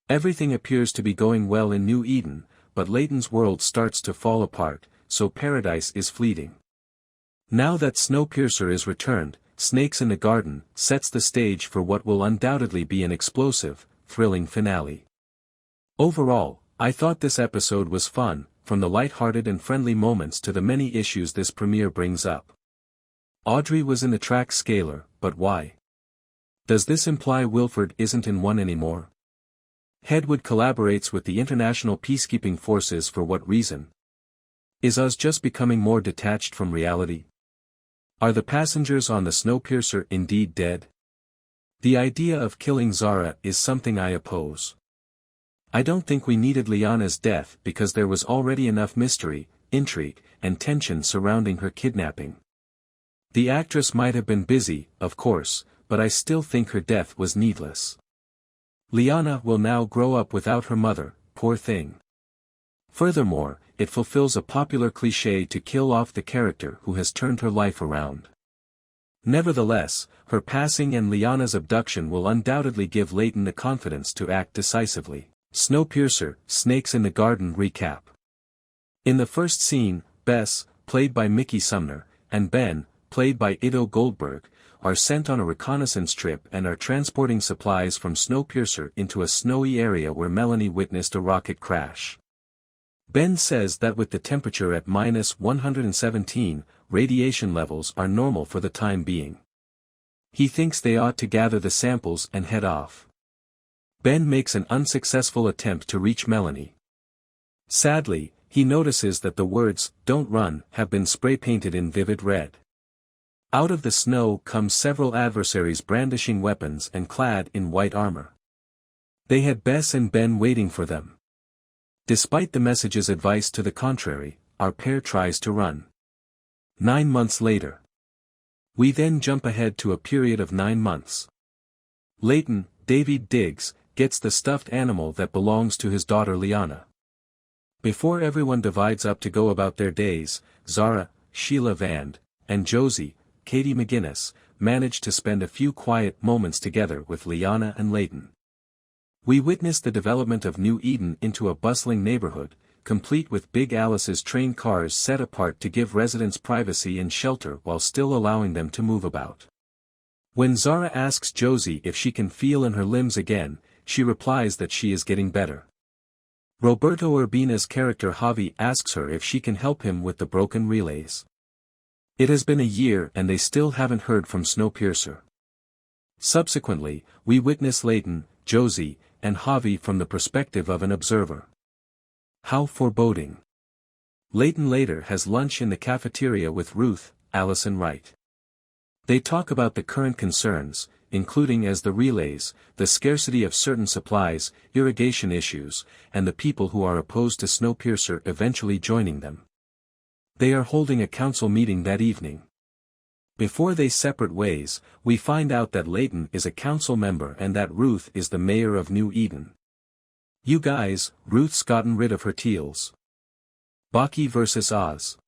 Everything appears to be going well in New Eden, but Layton's world starts to fall apart, so paradise is fleeting. Now that SnowPiercer is returned, Snakes in the Garden sets the stage for what will undoubtedly be an explosive, thrilling finale. Overall, I thought this episode was fun, from the lighthearted and friendly moments to the many issues this premiere brings up. Audrey was in the track scalar, but why? Does this imply Wilford isn't in one anymore? Hedwood collaborates with the International Peacekeeping Forces for what reason? Is Oz just becoming more detached from reality? Are the passengers on the SnowPiercer indeed dead? The idea of killing Zarah is something I oppose. I don't think we needed Liana's death because there was already enough mystery, intrigue, and tension surrounding her kidnapping. The actress might have been busy, of course, but I still think her death was needless. Liana will now grow up without her mother, poor thing. Furthermore, it fulfills a popular cliché to kill off the character who has turned her life around. Nevertheless, her passing and Liana's abduction will undoubtedly give Layton the confidence to act decisively. SnowPiercer, Snakes in the Garden recap. In the first scene, Bess, played by Mickey Sumner, and Ben, played by Ido Goldberg, are sent on a reconnaissance trip and are transporting supplies from SnowPiercer into a snowy area where Melanie witnessed a rocket crash. Ben says that with the temperature at -117, radiation levels are normal for the time being. He thinks they ought to gather the samples and head off. Ben makes an unsuccessful attempt to reach Melanie. Sadly, he notices that the words, "Don't run," have been spray-painted in vivid red. Out of the snow come several adversaries brandishing weapons and clad in white armor. They had Bess and Ben waiting for them. Despite the message's advice to the contrary, our pair tries to run. 9 months later. We then jump ahead to a period of 9 months. Layton, David Diggs, gets the stuffed animal that belongs to his daughter Liana. Before everyone divides up to go about their days, Zarah, Sheila Vand, and Josie, Katie McGinnis, manage to spend a few quiet moments together with Liana and Layton. We witness the development of New Eden into a bustling neighborhood, complete with Big Alice's train cars set apart to give residents privacy and shelter while still allowing them to move about. When Zarah asks Josie if she can feel in her limbs again, she replies that she is getting better. Roberto Urbina's character Javi asks her if she can help him with the broken relays. It has been a year and they still haven't heard from SnowPiercer. Subsequently, we witness Layton, Josie, and Javi from the perspective of an observer. How foreboding. Layton later has lunch in the cafeteria with Ruth, Allison Wright. They talk about the current concerns, including as the relays, the scarcity of certain supplies, irrigation issues, and the people who are opposed to SnowPiercer eventually joining them. They are holding a council meeting that evening. Before they separate ways, we find out that Layton is a council member and that Ruth is the mayor of New Eden. You guys, Ruth's gotten rid of her teals. Baki vs. Oz.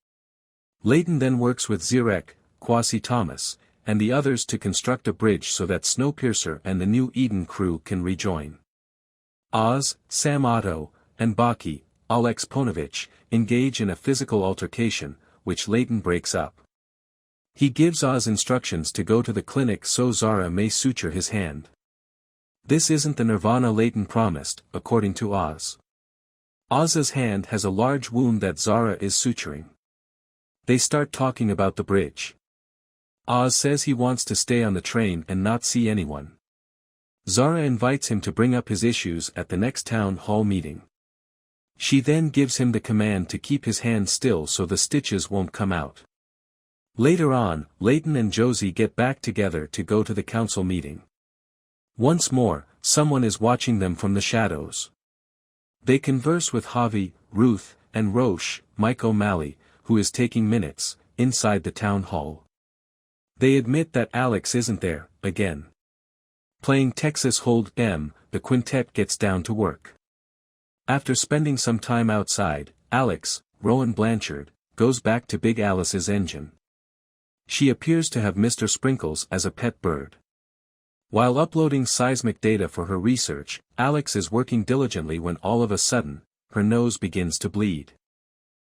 Layton then works with Zarah, Kwasi Thomas, and the others to construct a bridge so that SnowPiercer and the New Eden crew can rejoin. Oz, Sam Otto, and Baki, Alex Ponovich, engage in a physical altercation, which Layton breaks up. He gives Oz instructions to go to the clinic so Zarah may suture his hand. This isn't the nirvana Layton promised, according to Oz. Oz's hand has a large wound that Zarah is suturing. They start talking about the bridge. Oz says he wants to stay on the train and not see anyone. Zarah invites him to bring up his issues at the next town hall meeting. She then gives him the command to keep his hand still so the stitches won't come out. Later on, Layton and Josie get back together to go to the council meeting. Once more, someone is watching them from the shadows. They converse with Javi, Ruth, and Roche, Mike O'Malley, who is taking minutes, inside the town hall. They admit that Alex isn't there, again. Playing Texas Hold'em, the quintet gets down to work. After spending some time outside, Alex, Rowan Blanchard, goes back to Big Alice's engine. She appears to have Mr. Sprinkles as a pet bird. While uploading seismic data for her research, Alex is working diligently when all of a sudden, her nose begins to bleed.